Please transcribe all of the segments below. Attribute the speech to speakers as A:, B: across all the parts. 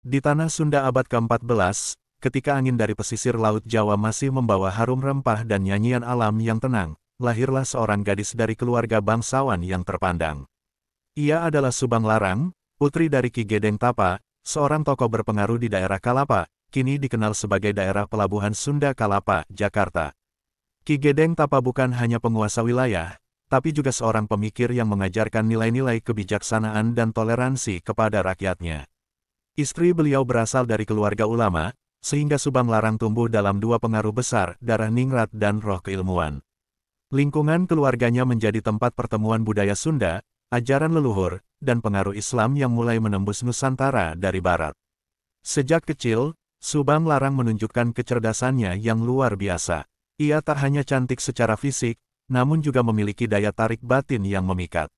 A: Di tanah Sunda abad ke-14, ketika angin dari pesisir Laut Jawa masih membawa harum rempah dan nyanyian alam yang tenang, lahirlah seorang gadis dari keluarga bangsawan yang terpandang. Ia adalah Subang Larang, putri dari Ki Gedeng Tapa, seorang tokoh berpengaruh di daerah Kalapa, kini dikenal sebagai daerah pelabuhan Sunda Kalapa, Jakarta. Ki Gedeng Tapa bukan hanya penguasa wilayah, tapi juga seorang pemikir yang mengajarkan nilai-nilai kebijaksanaan dan toleransi kepada rakyatnya. Istri beliau berasal dari keluarga ulama, sehingga Subang Larang tumbuh dalam dua pengaruh besar, darah ningrat dan roh keilmuan. Lingkungan keluarganya menjadi tempat pertemuan budaya Sunda, ajaran leluhur, dan pengaruh Islam yang mulai menembus Nusantara dari barat. Sejak kecil, Subang Larang menunjukkan kecerdasannya yang luar biasa. Ia tak hanya cantik secara fisik, namun juga memiliki daya tarik batin yang memikat.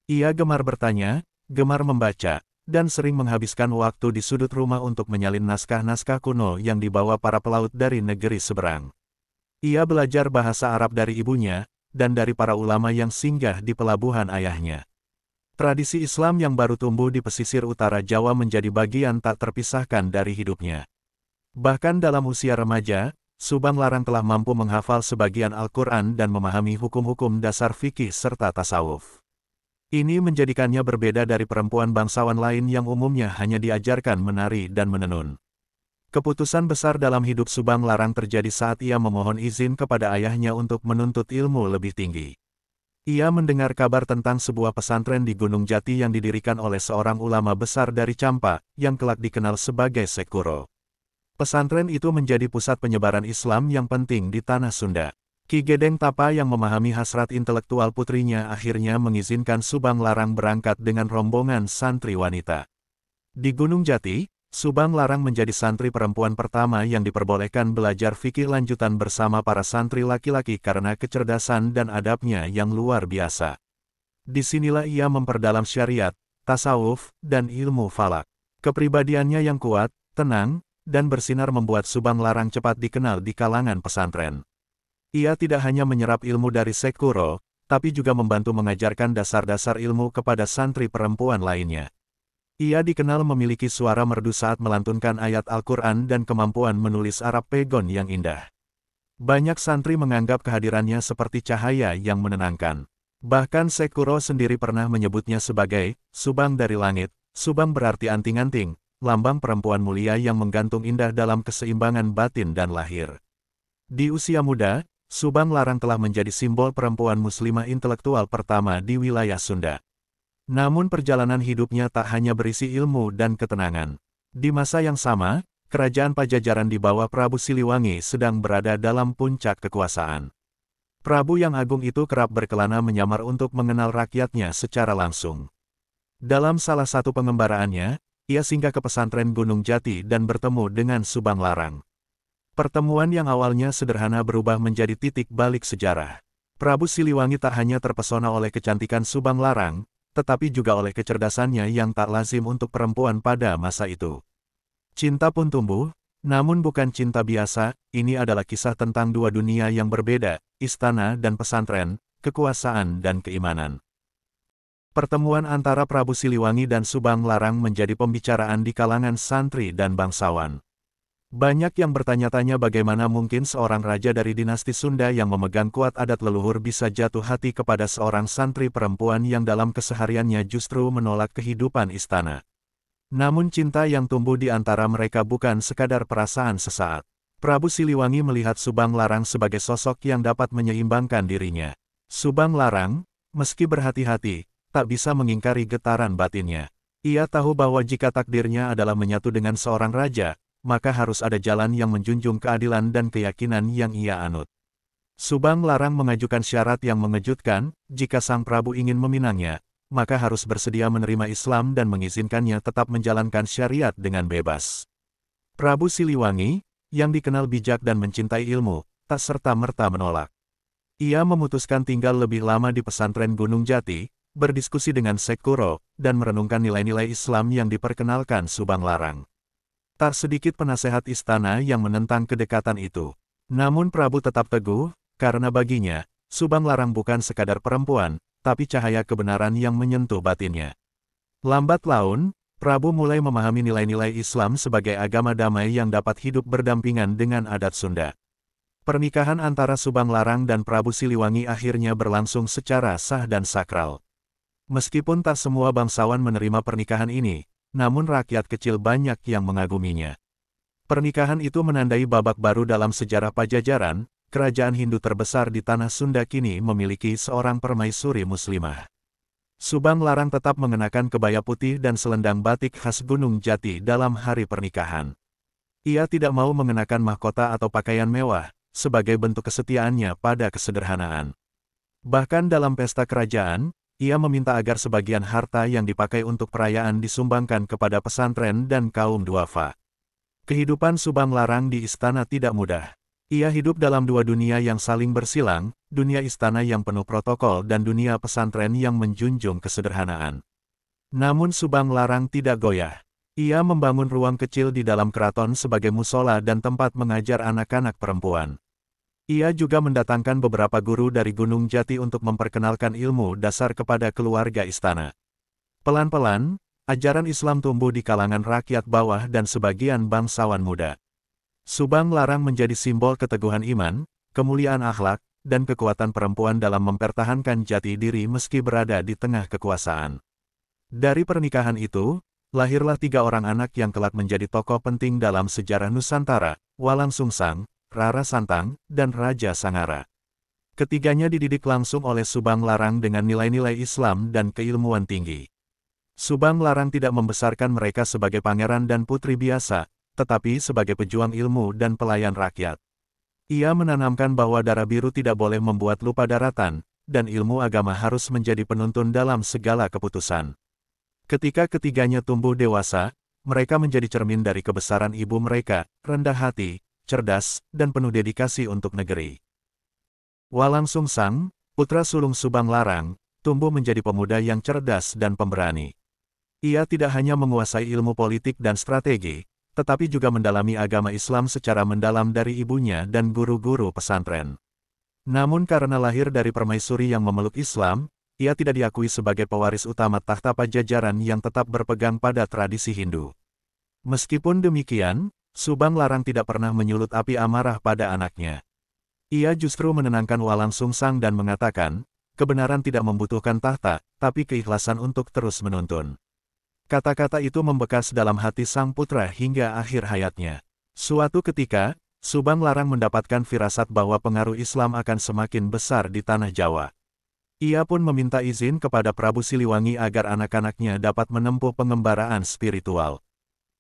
A: Ia gemar bertanya, gemar membaca, dan sering menghabiskan waktu di sudut rumah untuk menyalin naskah-naskah kuno yang dibawa para pelaut dari negeri seberang. Ia belajar bahasa Arab dari ibunya, dan dari para ulama yang singgah di pelabuhan ayahnya. Tradisi Islam yang baru tumbuh di pesisir utara Jawa menjadi bagian tak terpisahkan dari hidupnya. Bahkan dalam usia remaja, Subang Larang telah mampu menghafal sebagian Al-Quran dan memahami hukum-hukum dasar fikih serta tasawuf. Ini menjadikannya berbeda dari perempuan bangsawan lain yang umumnya hanya diajarkan menari dan menenun. Keputusan besar dalam hidup Subang Larang terjadi saat ia memohon izin kepada ayahnya untuk menuntut ilmu lebih tinggi. Ia mendengar kabar tentang sebuah pesantren di Gunung Jati yang didirikan oleh seorang ulama besar dari Campa, yang kelak dikenal sebagai Sekuro. Pesantren itu menjadi pusat penyebaran Islam yang penting di tanah Sunda. Ki Gedeng Tapa yang memahami hasrat intelektual putrinya akhirnya mengizinkan Subang Larang berangkat dengan rombongan santri wanita. Di Gunung Jati, Subang Larang menjadi santri perempuan pertama yang diperbolehkan belajar fikih lanjutan bersama para santri laki-laki karena kecerdasan dan adabnya yang luar biasa. Disinilah ia memperdalam syariat, tasawuf, dan ilmu falak. Kepribadiannya yang kuat, tenang, dan bersinar membuat Subang Larang cepat dikenal di kalangan pesantren. Ia tidak hanya menyerap ilmu dari Sekuro, tapi juga membantu mengajarkan dasar-dasar ilmu kepada santri perempuan lainnya. Ia dikenal memiliki suara merdu saat melantunkan ayat Al-Quran dan kemampuan menulis Arab pegon yang indah. Banyak santri menganggap kehadirannya seperti cahaya yang menenangkan. Bahkan Sekuro sendiri pernah menyebutnya sebagai Subang dari langit. Subang berarti anting-anting, lambang perempuan mulia yang menggantung indah dalam keseimbangan batin dan lahir. Di usia muda, Subang Larang telah menjadi simbol perempuan muslimah intelektual pertama di wilayah Sunda. Namun perjalanan hidupnya tak hanya berisi ilmu dan ketenangan. Di masa yang sama, kerajaan Pajajaran di bawah Prabu Siliwangi sedang berada dalam puncak kekuasaan. Prabu yang agung itu kerap berkelana menyamar untuk mengenal rakyatnya secara langsung. Dalam salah satu pengembaraannya, ia singgah ke pesantren Gunung Jati dan bertemu dengan Subang Larang. Pertemuan yang awalnya sederhana berubah menjadi titik balik sejarah. Prabu Siliwangi tak hanya terpesona oleh kecantikan Subang Larang, tetapi juga oleh kecerdasannya yang tak lazim untuk perempuan pada masa itu. Cinta pun tumbuh, namun bukan cinta biasa, ini adalah kisah tentang dua dunia yang berbeda, istana dan pesantren, kekuasaan dan keimanan. Pertemuan antara Prabu Siliwangi dan Subang Larang menjadi pembicaraan di kalangan santri dan bangsawan. Banyak yang bertanya-tanya bagaimana mungkin seorang raja dari dinasti Sunda yang memegang kuat adat leluhur bisa jatuh hati kepada seorang santri perempuan yang dalam kesehariannya justru menolak kehidupan istana. Namun cinta yang tumbuh di antara mereka bukan sekadar perasaan sesaat. Prabu Siliwangi melihat Subang Larang sebagai sosok yang dapat menyeimbangkan dirinya. Subang Larang, meski berhati-hati, tak bisa mengingkari getaran batinnya. Ia tahu bahwa jika takdirnya adalah menyatu dengan seorang raja, maka harus ada jalan yang menjunjung keadilan dan keyakinan yang ia anut. Subang Larang mengajukan syarat yang mengejutkan, jika sang Prabu ingin meminangnya, maka harus bersedia menerima Islam dan mengizinkannya tetap menjalankan syariat dengan bebas. Prabu Siliwangi, yang dikenal bijak dan mencintai ilmu, tak serta-merta menolak. Ia memutuskan tinggal lebih lama di pesantren Gunung Jati, berdiskusi dengan Sekuro, dan merenungkan nilai-nilai Islam yang diperkenalkan Subang Larang. Tak sedikit penasehat istana yang menentang kedekatan itu. Namun Prabu tetap teguh, karena baginya, Subang Larang bukan sekadar perempuan, tapi cahaya kebenaran yang menyentuh batinnya. Lambat laun, Prabu mulai memahami nilai-nilai Islam sebagai agama damai yang dapat hidup berdampingan dengan adat Sunda. Pernikahan antara Subang Larang dan Prabu Siliwangi akhirnya berlangsung secara sah dan sakral. Meskipun tak semua bangsawan menerima pernikahan ini, namun rakyat kecil banyak yang mengaguminya. Pernikahan itu menandai babak baru dalam sejarah Pajajaran. Kerajaan Hindu terbesar di tanah Sunda kini memiliki seorang permaisuri muslimah. Subang Larang tetap mengenakan kebaya putih dan selendang batik khas Gunung Jati dalam hari pernikahan. Ia tidak mau mengenakan mahkota atau pakaian mewah, sebagai bentuk kesetiaannya pada kesederhanaan. Bahkan dalam pesta kerajaan, ia meminta agar sebagian harta yang dipakai untuk perayaan disumbangkan kepada pesantren dan kaum duafa. Kehidupan Subang Larang di istana tidak mudah. Ia hidup dalam dua dunia yang saling bersilang, dunia istana yang penuh protokol dan dunia pesantren yang menjunjung kesederhanaan. Namun Subang Larang tidak goyah. Ia membangun ruang kecil di dalam keraton sebagai musola dan tempat mengajar anak-anak perempuan. Ia juga mendatangkan beberapa guru dari Gunung Jati untuk memperkenalkan ilmu dasar kepada keluarga istana. Pelan-pelan, ajaran Islam tumbuh di kalangan rakyat bawah dan sebagian bangsawan muda. Subang Larang menjadi simbol keteguhan iman, kemuliaan akhlak, dan kekuatan perempuan dalam mempertahankan jati diri meski berada di tengah kekuasaan. Dari pernikahan itu, lahirlah 3 orang anak yang kelak menjadi tokoh penting dalam sejarah Nusantara, Walang Sungsang, Rara Santang, dan Raja Sangara. Ketiganya dididik langsung oleh Subang Larang dengan nilai-nilai Islam dan keilmuan tinggi. Subang Larang tidak membesarkan mereka sebagai pangeran dan putri biasa, tetapi sebagai pejuang ilmu dan pelayan rakyat. Ia menanamkan bahwa darah biru tidak boleh membuat lupa daratan, dan ilmu agama harus menjadi penuntun dalam segala keputusan. Ketika ketiganya tumbuh dewasa, mereka menjadi cermin dari kebesaran ibu mereka, rendah hati, cerdas, dan penuh dedikasi untuk negeri. Walang Sungsang, putra sulung Subang Larang, tumbuh menjadi pemuda yang cerdas dan pemberani. Ia tidak hanya menguasai ilmu politik dan strategi, tetapi juga mendalami agama Islam secara mendalam dari ibunya dan guru-guru pesantren. Namun karena lahir dari permaisuri yang memeluk Islam, ia tidak diakui sebagai pewaris utama tahta Pajajaran yang tetap berpegang pada tradisi Hindu. Meskipun demikian, Subang Larang tidak pernah menyulut api amarah pada anaknya. Ia justru menenangkan Walang Sungsang dan mengatakan, kebenaran tidak membutuhkan tahta, tapi keikhlasan untuk terus menuntun. Kata-kata itu membekas dalam hati sang putra hingga akhir hayatnya. Suatu ketika, Subang Larang mendapatkan firasat bahwa pengaruh Islam akan semakin besar di tanah Jawa. Ia pun meminta izin kepada Prabu Siliwangi agar anak-anaknya dapat menempuh pengembaraan spiritual.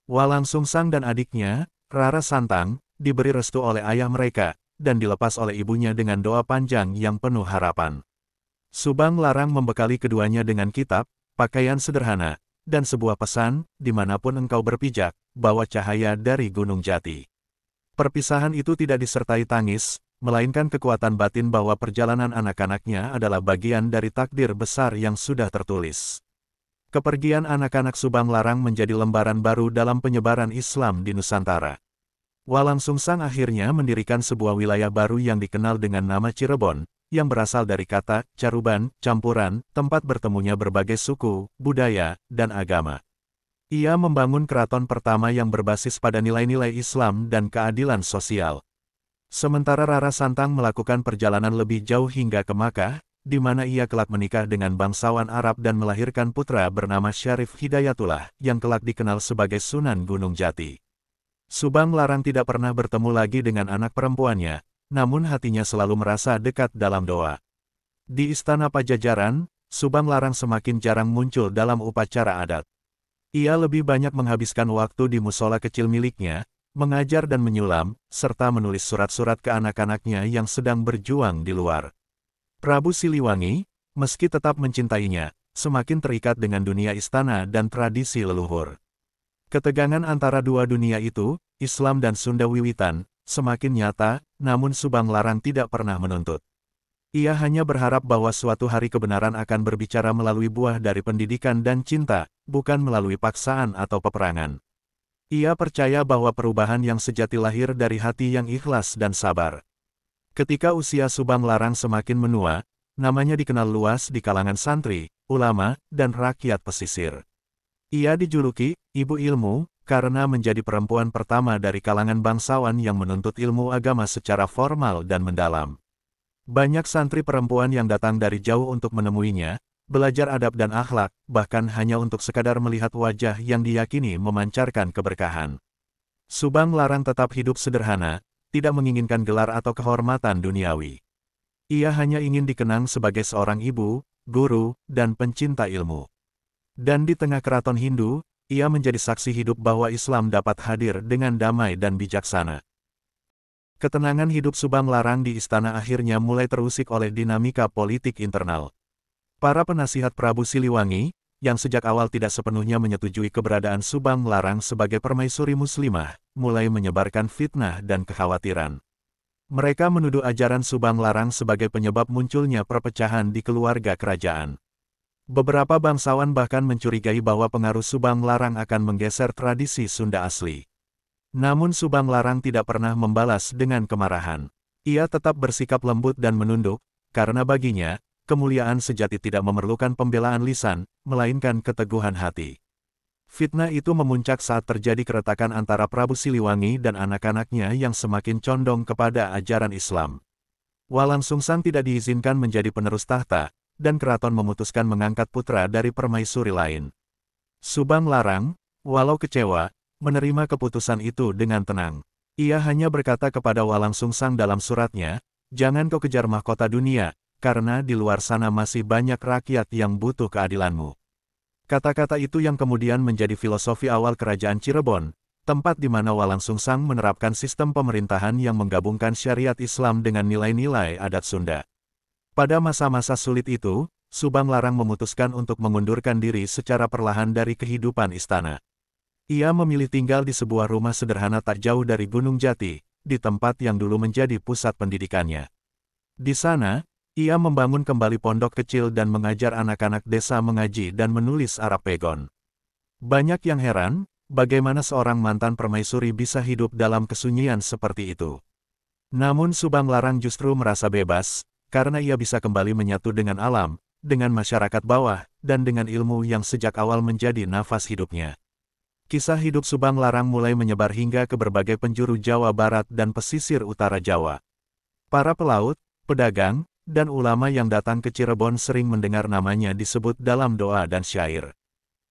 A: Walang Sungsang dan adiknya, Rara Santang, diberi restu oleh ayah mereka, dan dilepas oleh ibunya dengan doa panjang yang penuh harapan. Subang Larang membekali keduanya dengan kitab, pakaian sederhana, dan sebuah pesan, dimanapun engkau berpijak, bawa cahaya dari Gunung Jati. Perpisahan itu tidak disertai tangis, melainkan kekuatan batin bahwa perjalanan anak-anaknya adalah bagian dari takdir besar yang sudah tertulis. Kepergian anak-anak Subang Larang menjadi lembaran baru dalam penyebaran Islam di Nusantara. Walang Sungsang akhirnya mendirikan sebuah wilayah baru yang dikenal dengan nama Cirebon, yang berasal dari kata caruban, campuran, tempat bertemunya berbagai suku, budaya, dan agama. Ia membangun keraton pertama yang berbasis pada nilai-nilai Islam dan keadilan sosial. Sementara Rara Santang melakukan perjalanan lebih jauh hingga ke Makkah, di mana ia kelak menikah dengan bangsawan Arab dan melahirkan putra bernama Syarif Hidayatullah, yang kelak dikenal sebagai Sunan Gunung Jati. Subang Larang tidak pernah bertemu lagi dengan anak perempuannya, namun hatinya selalu merasa dekat dalam doa. Di Istana Pajajaran, Subang Larang semakin jarang muncul dalam upacara adat. Ia lebih banyak menghabiskan waktu di musola kecil miliknya, mengajar dan menyulam, serta menulis surat-surat ke anak-anaknya yang sedang berjuang di luar. Prabu Siliwangi, meski tetap mencintainya, semakin terikat dengan dunia istana dan tradisi leluhur. Ketegangan antara dua dunia itu, Islam dan Sunda wiwitan, semakin nyata, namun Subang Larang tidak pernah menuntut. Ia hanya berharap bahwa suatu hari kebenaran akan berbicara melalui buah dari pendidikan dan cinta, bukan melalui paksaan atau peperangan. Ia percaya bahwa perubahan yang sejati lahir dari hati yang ikhlas dan sabar. Ketika usia Subang Larang semakin menua, namanya dikenal luas di kalangan santri, ulama, dan rakyat pesisir. Ia dijuluki Ibu Ilmu karena menjadi perempuan pertama dari kalangan bangsawan yang menuntut ilmu agama secara formal dan mendalam. Banyak santri perempuan yang datang dari jauh untuk menemuinya, belajar adab dan akhlak, bahkan hanya untuk sekadar melihat wajah yang diyakini memancarkan keberkahan. Subang Larang tetap hidup sederhana, tidak menginginkan gelar atau kehormatan duniawi. Ia hanya ingin dikenang sebagai seorang ibu, guru, dan pencinta ilmu. Dan di tengah keraton Hindu, ia menjadi saksi hidup bahwa Islam dapat hadir dengan damai dan bijaksana. Ketenangan hidup Subang Larang di istana akhirnya mulai terusik oleh dinamika politik internal. Para penasihat Prabu Siliwangi, yang sejak awal tidak sepenuhnya menyetujui keberadaan Subang Larang sebagai permaisuri muslimah, mulai menyebarkan fitnah dan kekhawatiran. Mereka menuduh ajaran Subang Larang sebagai penyebab munculnya perpecahan di keluarga kerajaan. Beberapa bangsawan bahkan mencurigai bahwa pengaruh Subang Larang akan menggeser tradisi Sunda asli. Namun Subang Larang tidak pernah membalas dengan kemarahan. Ia tetap bersikap lembut dan menunduk, karena baginya, kemuliaan sejati tidak memerlukan pembelaan lisan, melainkan keteguhan hati. Fitnah itu memuncak saat terjadi keretakan antara Prabu Siliwangi dan anak-anaknya yang semakin condong kepada ajaran Islam. Walang Sungsang tidak diizinkan menjadi penerus tahta, dan keraton memutuskan mengangkat putra dari permaisuri lain. Subang Larang, walau kecewa, menerima keputusan itu dengan tenang. Ia hanya berkata kepada Walang Sungsang dalam suratnya, "Jangan kau kejar mahkota dunia, karena di luar sana masih banyak rakyat yang butuh keadilanmu." Kata-kata itu yang kemudian menjadi filosofi awal kerajaan Cirebon, tempat di mana Walang Sungsang menerapkan sistem pemerintahan yang menggabungkan syariat Islam dengan nilai-nilai adat Sunda. Pada masa-masa sulit itu, Subang Larang memutuskan untuk mengundurkan diri secara perlahan dari kehidupan istana. Ia memilih tinggal di sebuah rumah sederhana tak jauh dari Gunung Jati, di tempat yang dulu menjadi pusat pendidikannya. Di sana, ia membangun kembali pondok kecil dan mengajar anak-anak desa mengaji dan menulis Arab Pegon. Banyak yang heran, bagaimana seorang mantan permaisuri bisa hidup dalam kesunyian seperti itu. Namun Subang Larang justru merasa bebas, karena ia bisa kembali menyatu dengan alam, dengan masyarakat bawah, dan dengan ilmu yang sejak awal menjadi nafas hidupnya. Kisah hidup Subang Larang mulai menyebar hingga ke berbagai penjuru Jawa Barat dan pesisir utara Jawa. Para pelaut, pedagang, dan ulama yang datang ke Cirebon sering mendengar namanya disebut dalam doa dan syair.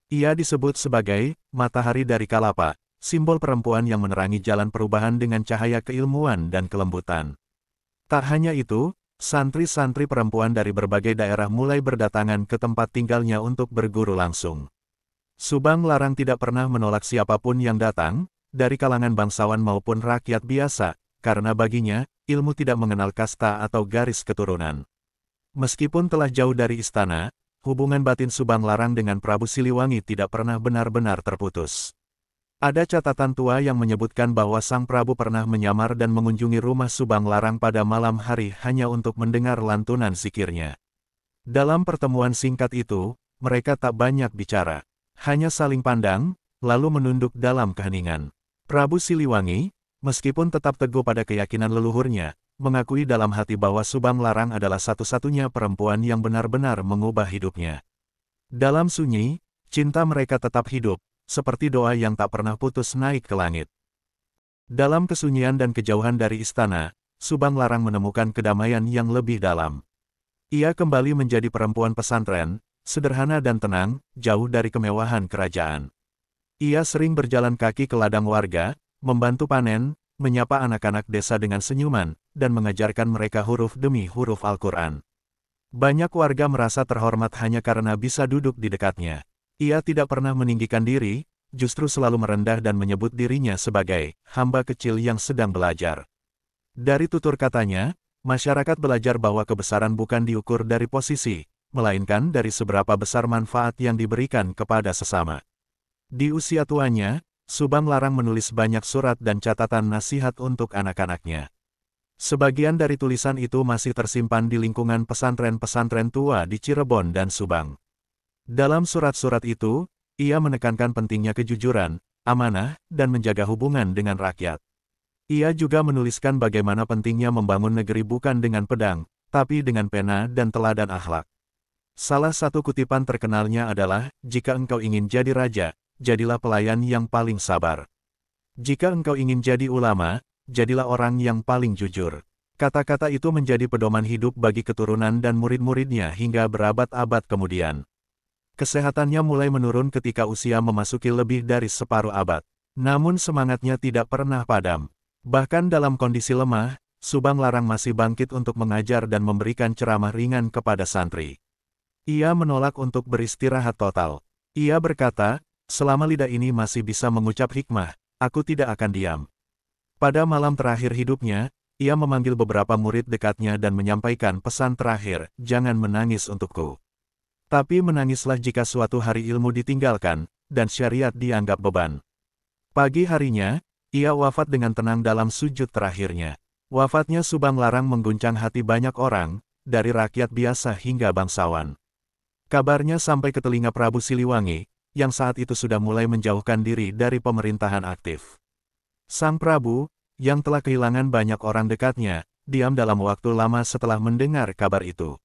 A: Ia disebut sebagai matahari dari Kalapa, simbol perempuan yang menerangi jalan perubahan dengan cahaya keilmuan dan kelembutan. Tak hanya itu, santri-santri perempuan dari berbagai daerah mulai berdatangan ke tempat tinggalnya untuk berguru langsung. Subang Larang tidak pernah menolak siapapun yang datang, dari kalangan bangsawan maupun rakyat biasa, karena baginya, ilmu tidak mengenal kasta atau garis keturunan. Meskipun telah jauh dari istana, hubungan batin Subang Larang dengan Prabu Siliwangi tidak pernah benar-benar terputus. Ada catatan tua yang menyebutkan bahwa Sang Prabu pernah menyamar dan mengunjungi rumah Subang Larang pada malam hari hanya untuk mendengar lantunan zikirnya. Dalam pertemuan singkat itu, mereka tak banyak bicara, hanya saling pandang, lalu menunduk dalam keheningan. Prabu Siliwangi, meskipun tetap teguh pada keyakinan leluhurnya, mengakui dalam hati bahwa Subang Larang adalah satu-satunya perempuan yang benar-benar mengubah hidupnya. Dalam sunyi, cinta mereka tetap hidup, seperti doa yang tak pernah putus naik ke langit. Dalam kesunyian dan kejauhan dari istana, Subang Larang menemukan kedamaian yang lebih dalam. Ia kembali menjadi perempuan pesantren, sederhana dan tenang, jauh dari kemewahan kerajaan. Ia sering berjalan kaki ke ladang warga, membantu panen, menyapa anak-anak desa dengan senyuman, dan mengajarkan mereka huruf demi huruf Al-Quran. Banyak warga merasa terhormat hanya karena bisa duduk di dekatnya. Ia tidak pernah meninggikan diri, justru selalu merendah dan menyebut dirinya sebagai hamba kecil yang sedang belajar. Dari tutur katanya, masyarakat belajar bahwa kebesaran bukan diukur dari posisi, melainkan dari seberapa besar manfaat yang diberikan kepada sesama. Di usia tuanya, Subang Larang menulis banyak surat dan catatan nasihat untuk anak-anaknya. Sebagian dari tulisan itu masih tersimpan di lingkungan pesantren-pesantren tua di Cirebon dan Subang. Dalam surat-surat itu, ia menekankan pentingnya kejujuran, amanah, dan menjaga hubungan dengan rakyat. Ia juga menuliskan bagaimana pentingnya membangun negeri bukan dengan pedang, tapi dengan pena dan teladan akhlak. Salah satu kutipan terkenalnya adalah, "Jika engkau ingin jadi raja, jadilah pelayan yang paling sabar. Jika engkau ingin jadi ulama, jadilah orang yang paling jujur." Kata-kata itu menjadi pedoman hidup bagi keturunan dan murid-muridnya hingga berabad-abad kemudian. Kesehatannya mulai menurun ketika usia memasuki lebih dari separuh abad. Namun semangatnya tidak pernah padam. Bahkan dalam kondisi lemah, Subang Larang masih bangkit untuk mengajar dan memberikan ceramah ringan kepada santri. Ia menolak untuk beristirahat total. Ia berkata, "Selama lidah ini masih bisa mengucap hikmah, aku tidak akan diam." Pada malam terakhir hidupnya, ia memanggil beberapa murid dekatnya dan menyampaikan pesan terakhir, "Jangan menangis untukku. Tapi menangislah jika suatu hari ilmu ditinggalkan, dan syariat dianggap beban." Pagi harinya, ia wafat dengan tenang dalam sujud terakhirnya. Wafatnya Subang Larang mengguncang hati banyak orang, dari rakyat biasa hingga bangsawan. Kabarnya sampai ke telinga Prabu Siliwangi, yang saat itu sudah mulai menjauhkan diri dari pemerintahan aktif. Sang Prabu, yang telah kehilangan banyak orang dekatnya, diam dalam waktu lama setelah mendengar kabar itu.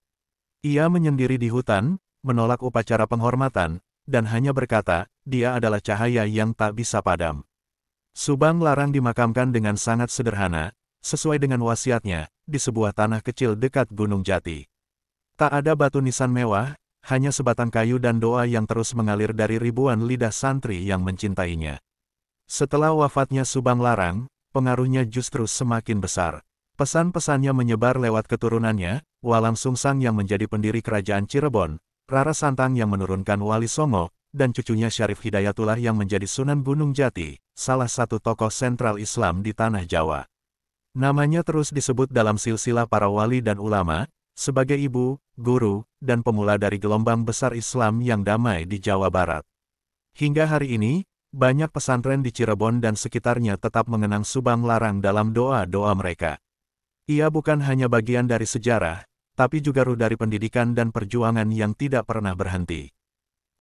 A: Ia menyendiri di hutan, menolak upacara penghormatan, dan hanya berkata, dia adalah cahaya yang tak bisa padam. Subang Larang dimakamkan dengan sangat sederhana, sesuai dengan wasiatnya, di sebuah tanah kecil dekat Gunung Jati. Tak ada batu nisan mewah, hanya sebatang kayu dan doa yang terus mengalir dari ribuan lidah santri yang mencintainya. Setelah wafatnya Subang Larang, pengaruhnya justru semakin besar. Pesan-pesannya menyebar lewat keturunannya, Walang Sungsang yang menjadi pendiri kerajaan Cirebon, Rara Santang yang menurunkan Wali Songo, dan cucunya Syarif Hidayatullah yang menjadi Sunan Gunung Jati, salah satu tokoh sentral Islam di tanah Jawa. Namanya terus disebut dalam silsilah para wali dan ulama, sebagai ibu, guru, dan pemula dari gelombang besar Islam yang damai di Jawa Barat. Hingga hari ini, banyak pesantren di Cirebon dan sekitarnya tetap mengenang Subang Larang dalam doa-doa mereka. Ia bukan hanya bagian dari sejarah, tapi juga ruh dari pendidikan dan perjuangan yang tidak pernah berhenti.